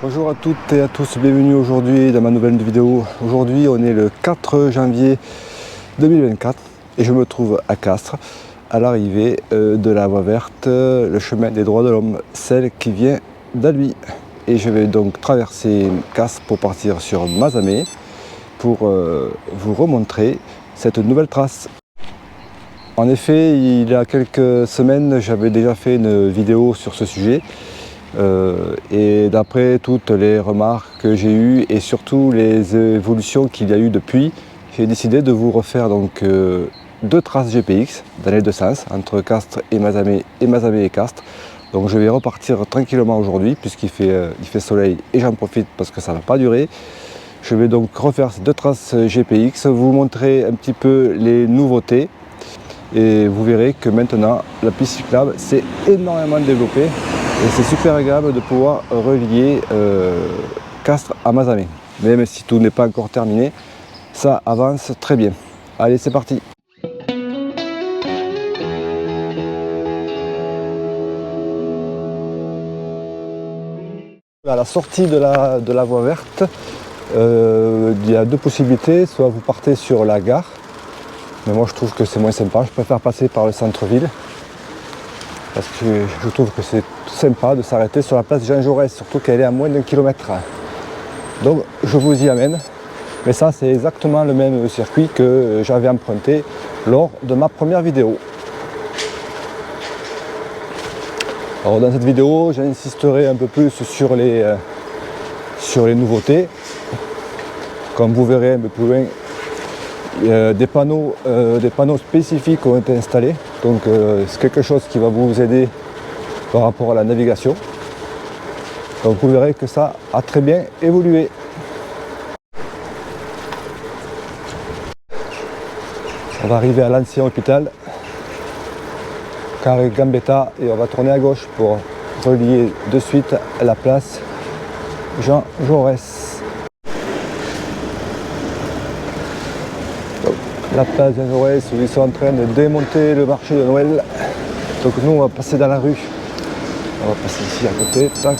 Bonjour à toutes et à tous, bienvenue aujourd'hui dans ma nouvelle vidéo. Aujourd'hui on est le 4 janvier 2024 et je me trouve à Castres, à l'arrivée de la voie verte, le chemin des droits de l'homme, celle qui vient d'Albi. Et je vais donc traverser Castres pour partir sur Mazamet pour vous remontrer cette nouvelle trace. En effet, il y a quelques semaines, j'avais déjà fait une vidéo sur ce sujet. Et d'après toutes les remarques que j'ai eues et surtout les évolutions qu'il y a eu depuis, j'ai décidé de vous refaire donc deux traces GPX dans les deux sens, entre Castres et Mazamet et Castres. Donc je vais repartir tranquillement aujourd'hui puisqu'il fait soleil et j'en profite parce que ça ne va pas durer. Je vais donc refaire ces deux traces GPX, vous montrer un petit peu les nouveautés et vous verrez que maintenant la piste cyclable s'est énormément développée. Et c'est super agréable de pouvoir relier Castres à Mazamet. Même si tout n'est pas encore terminé, ça avance très bien. Allez, c'est parti! À la sortie de la voie verte, il y a deux possibilités. Soit vous partez sur la gare, mais moi je trouve que c'est moins sympa. Je préfère passer par le centre-ville. Parce que je trouve que c'est sympa de s'arrêter sur la place Jean Jaurès, surtout qu'elle est à moins d'1 kilomètre. Donc je vous y amène, mais ça c'est exactement le même circuit que j'avais emprunté lors de ma première vidéo. Alors dans cette vidéo, j'insisterai un peu plus sur les nouveautés. Comme vous verrez un peu plus loin, des panneaux spécifiques ont été installés. Donc c'est quelque chose qui va vous aider par rapport à la navigation. Donc vous verrez que ça a très bien évolué. On va arriver à l'ancien hôpital, carré Gambetta, et on va tourner à gauche pour relier de suite à la place Jean Jaurès. La place Jean Jaurès où ils sont en train de démonter le marché de Noël. Donc nous on va passer dans la rue. On va passer ici à côté. Tac.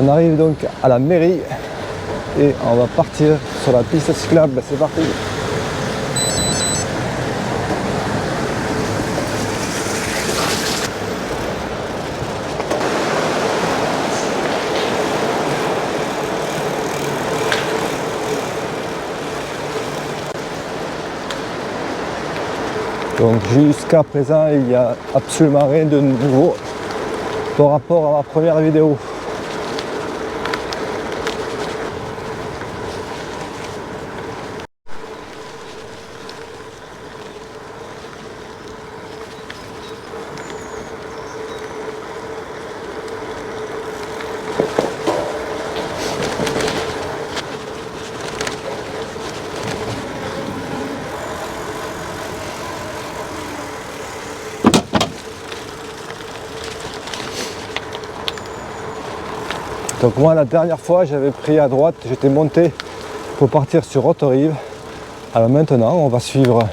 On arrive donc à la mairie et on va partir sur la piste cyclable. C'est parti! Donc jusqu'à présent, il n'y a absolument rien de nouveau par rapport à ma première vidéo. Donc moi la dernière fois j'avais pris à droite, j'étais monté pour partir sur Haute-Rive. Alors maintenant on va suivre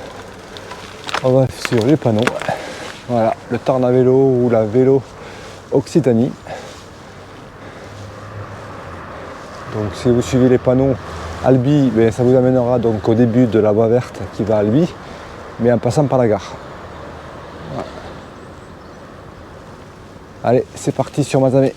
les panneaux. Voilà, le Tarn à vélo ou la vélo Occitanie. Donc si vous suivez les panneaux Albi, ben, ça vous amènera donc au début de la voie verte qui va à Albi, mais en passant par la gare. Voilà. Allez, c'est parti sur Mazamet.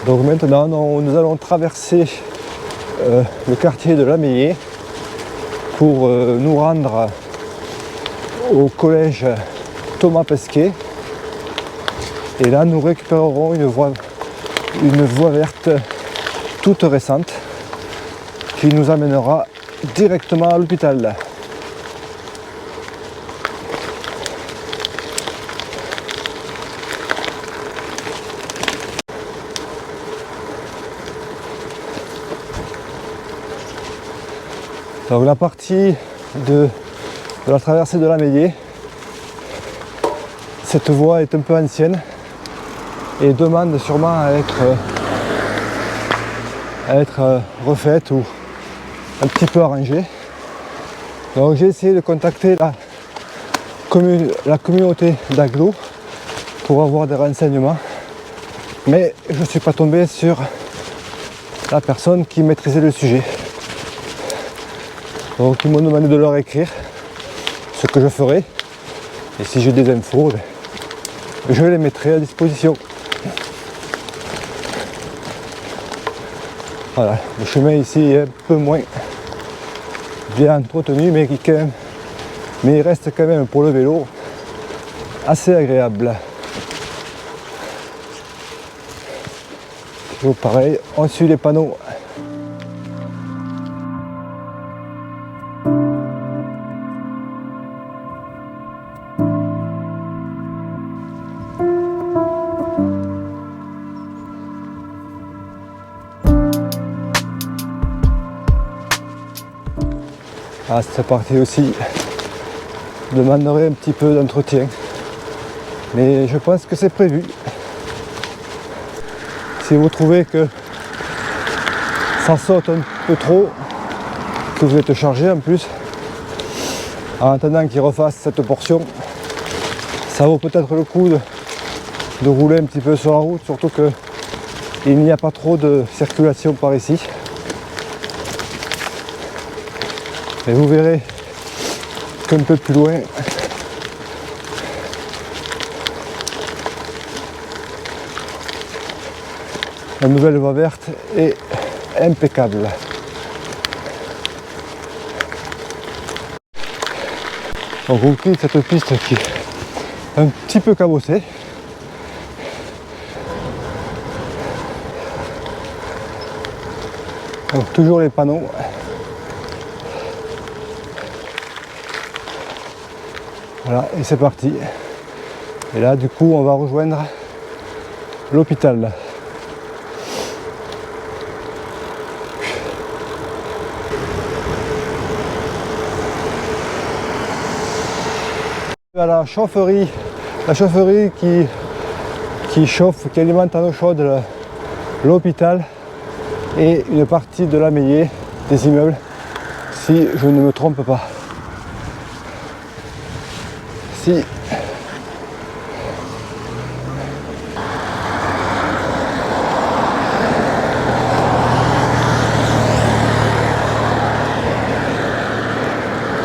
Donc maintenant, nous allons traverser le quartier de l'Ameillé pour nous rendre au collège Thomas Pesquet. Et là, nous récupérerons une voie une voie verte toute récente qui nous amènera directement à l'hôpital. Donc la partie de la traversée de la Meillée, cette voie est un peu ancienne et demande sûrement à être refaite ou un petit peu arrangée. Donc j'ai essayé de contacter la communauté d'Aglo pour avoir des renseignements, mais je ne suis pas tombé sur la personne qui maîtrisait le sujet. Donc ils m'ont demandé de leur écrire, ce que je ferai, et si j'ai des infos, je les mettrai à disposition. Voilà, le chemin ici est un peu moins bien entretenu, mais il reste quand même pour le vélo assez agréable. Toujours pareil, on suit les panneaux. Ah, cette partie aussi demanderait un petit peu d'entretien, mais je pense que c'est prévu. Si vous trouvez que ça saute un peu trop, que vous êtes chargé en plus, en attendant qu'il refasse cette portion, ça vaut peut-être le coup de rouler un petit peu sur la route, surtout qu'il n'y a pas trop de circulation par ici. Et vous verrez qu'un peu plus loin, la nouvelle voie verte est impeccable. Donc on quitte cette piste qui est un petit peu cabossée. Donc toujours les panneaux. Voilà, et c'est parti. Et là, du coup, on va rejoindre l'hôpital. À la chaufferie qui chauffe, qui alimente en eau chaude l'hôpital et une partie de la Meillée, des immeubles, si je ne me trompe pas. Si.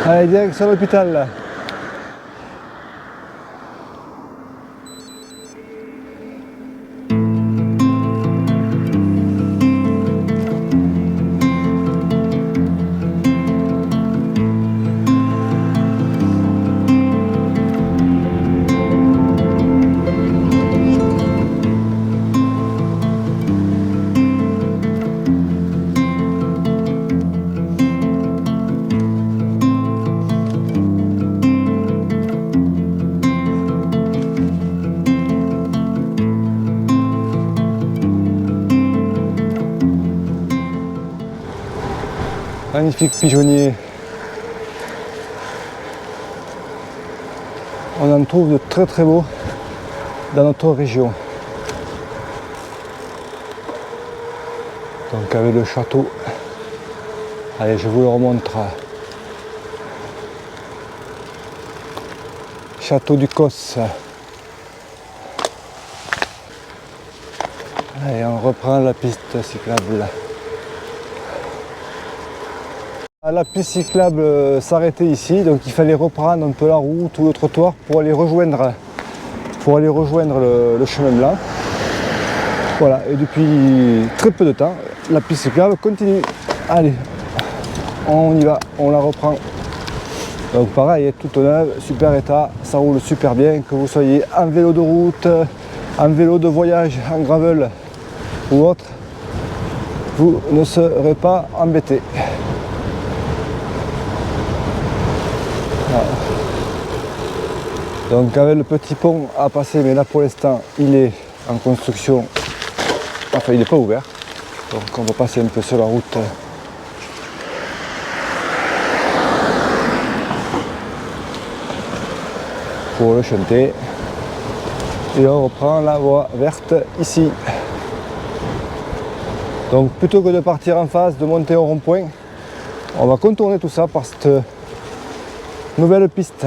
Allez, direction l'hôpital. Magnifique pigeonnier. On en trouve de très très beaux dans notre région. Donc avec le château. Allez, je vous le remontre. Château du Cos. Allez, on reprend la piste cyclable. La piste cyclable s'arrêtait ici, donc il fallait reprendre un peu la route ou le trottoir pour aller rejoindre le chemin blanc. Voilà, et depuis très peu de temps, la piste cyclable continue. Allez, on y va, on la reprend. Donc pareil, est toute neuve, super état, ça roule super bien, que vous soyez en vélo de route, en vélo de voyage, en gravel ou autre, vous ne serez pas embêté. Voilà. Donc avec le petit pont à passer, mais là pour l'instant il est en construction, enfin il n'est pas ouvert, donc on va passer un peu sur la route pour le chanter, et on reprend la voie verte ici. Donc plutôt que de partir en face, de monter au rond-point, on va contourner tout ça par cette nouvelle piste.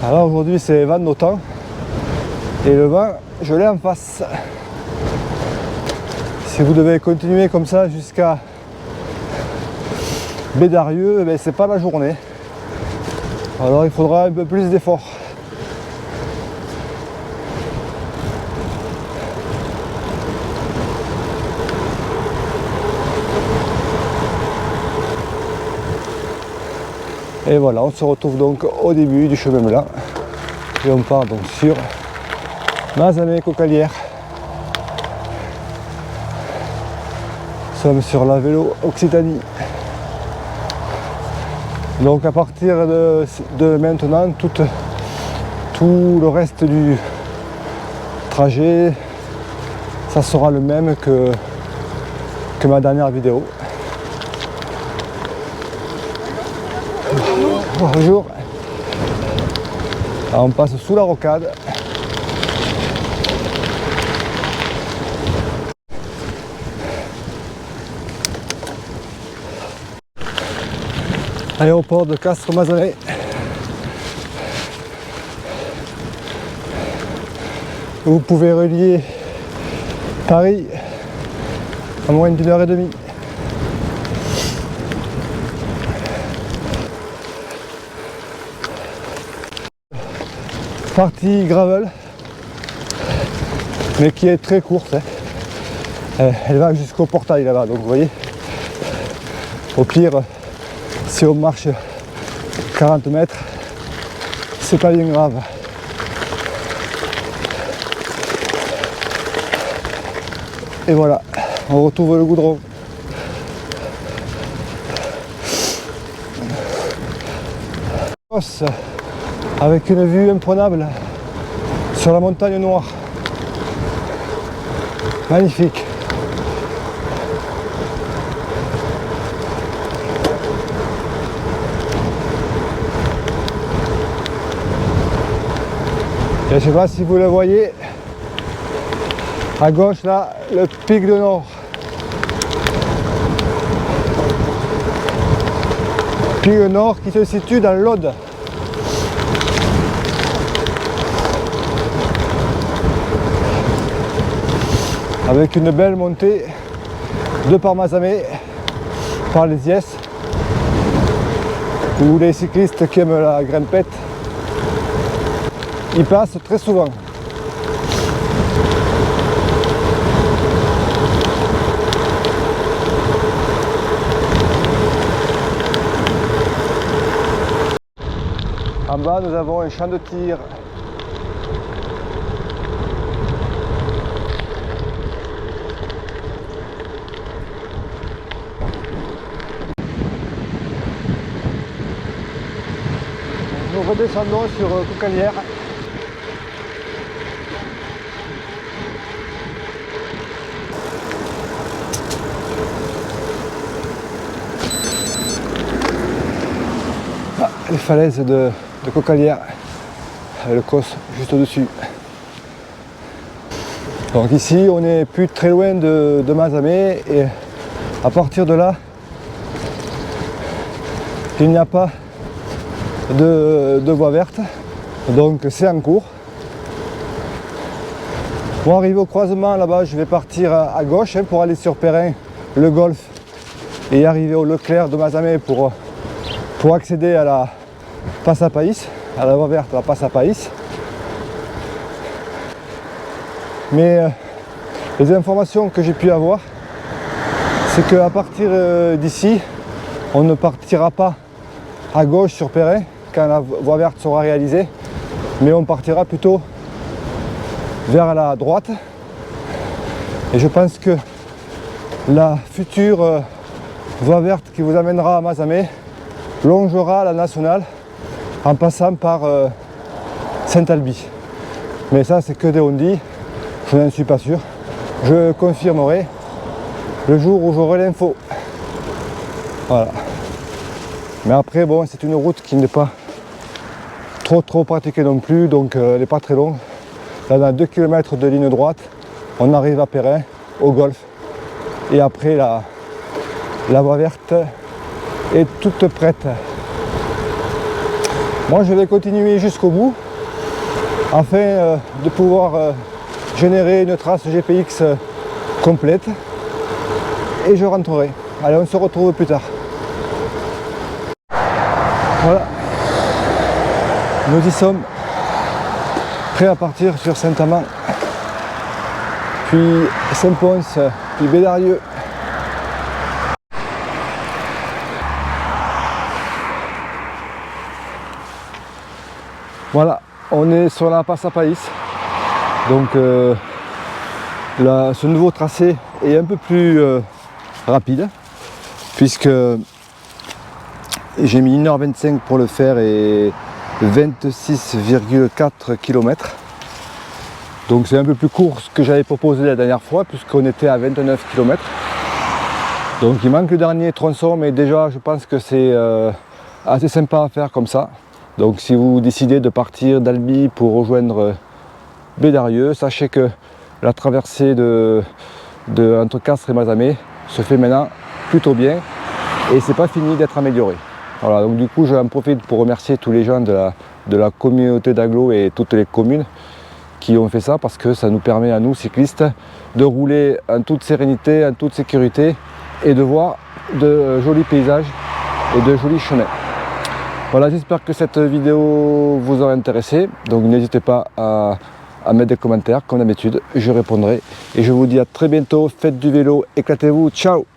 Alors aujourd'hui c'est vent d'automne et le vent je l'ai en face. Si vous devez continuer comme ça jusqu'à Bédarieux, ben c'est pas la journée. Alors il faudra un peu plus d'efforts. Et voilà, on se retrouve donc au début du chemin blanc et on part donc sur Mazamet-Cocalière. Nous sommes sur la vélo Occitanie. Donc à partir de maintenant, tout le reste du trajet, ça sera le même que ma dernière vidéo. Bonjour. Alors on passe sous la rocade. Aéroport de Castres-Mazamet. Vous pouvez relier Paris à moins d'une heure et demie. Partie gravel, mais qui est très courte. Elle va jusqu'au portail là-bas, donc vous voyez, au pire, si on marche 40 mètres, c'est pas bien grave. Et voilà, on retrouve le goudron. Avec une vue imprenable sur la montagne noire. Magnifique. Et je ne sais pas si vous le voyez, à gauche là, le pic de Nord. Pic de Nord qui se situe dans l'Aude. Avec une belle montée de par Mazamet, par les Iès, où les cyclistes qui aiment la grimpette, ils passent très souvent. En bas, nous avons un champ de tir. Nous redescendons sur Cocalière. les falaises de Cocalière, le Causse juste au-dessus. Donc ici on n'est plus très loin de Mazamet et à partir de là il n'y a pas de voie verte, donc c'est en cours. Pour arriver au croisement là-bas, je vais partir à gauche pour aller sur Perrin, le golf, et arriver au Leclerc de Mazamet pour accéder à la Passe à Païs, à la voie verte, la Passe à Païs. Mais les informations que j'ai pu avoir, c'est qu'à partir d'ici, on ne partira pas à gauche sur Perrin quand la voie verte sera réalisée, mais on partira plutôt vers la droite. Et je pense que la future voie verte qui vous amènera à Mazamet longera la nationale en passant par Saint-Alby. Mais ça c'est que des on-dit, je n'en suis pas sûr. Je confirmerai le jour où j'aurai l'info. Voilà. Mais après bon, c'est une route qui n'est pas trop pratiquée non plus, donc elle n'est pas très longue. Là, on a 2 km de ligne droite, on arrive à Perrin, au golf, et après la voie verte est toute prête. Moi je vais continuer jusqu'au bout afin de pouvoir générer une trace GPX complète et je rentrerai. Allez, on se retrouve plus tard. Voilà, nous y sommes, prêts à partir sur Saint-Amand, puis Saint-Pons, puis Bédarieux. Voilà, on est sur la Passe à Païs, donc ce nouveau tracé est un peu plus rapide, puisque j'ai mis 1h25 pour le faire et 26,4 km. Donc c'est un peu plus court que ce que j'avais proposé la dernière fois, puisqu'on était à 29 km. Donc il manque le dernier tronçon, mais déjà je pense que c'est assez sympa à faire comme ça. Donc si vous décidez de partir d'Albi pour rejoindre Bédarieux, sachez que la traversée entre Castres et Mazamet se fait maintenant plutôt bien et c'est pas fini d'être amélioré. Voilà, donc du coup j'en profite pour remercier tous les gens de la communauté d'Aglo et toutes les communes qui ont fait ça, parce que ça nous permet à nous cyclistes de rouler en toute sérénité, en toute sécurité et de voir de jolis paysages et de jolis chemins. Voilà, j'espère que cette vidéo vous aura intéressé, donc n'hésitez pas à mettre des commentaires comme d'habitude, je répondrai et je vous dis à très bientôt, faites du vélo, éclatez-vous, ciao!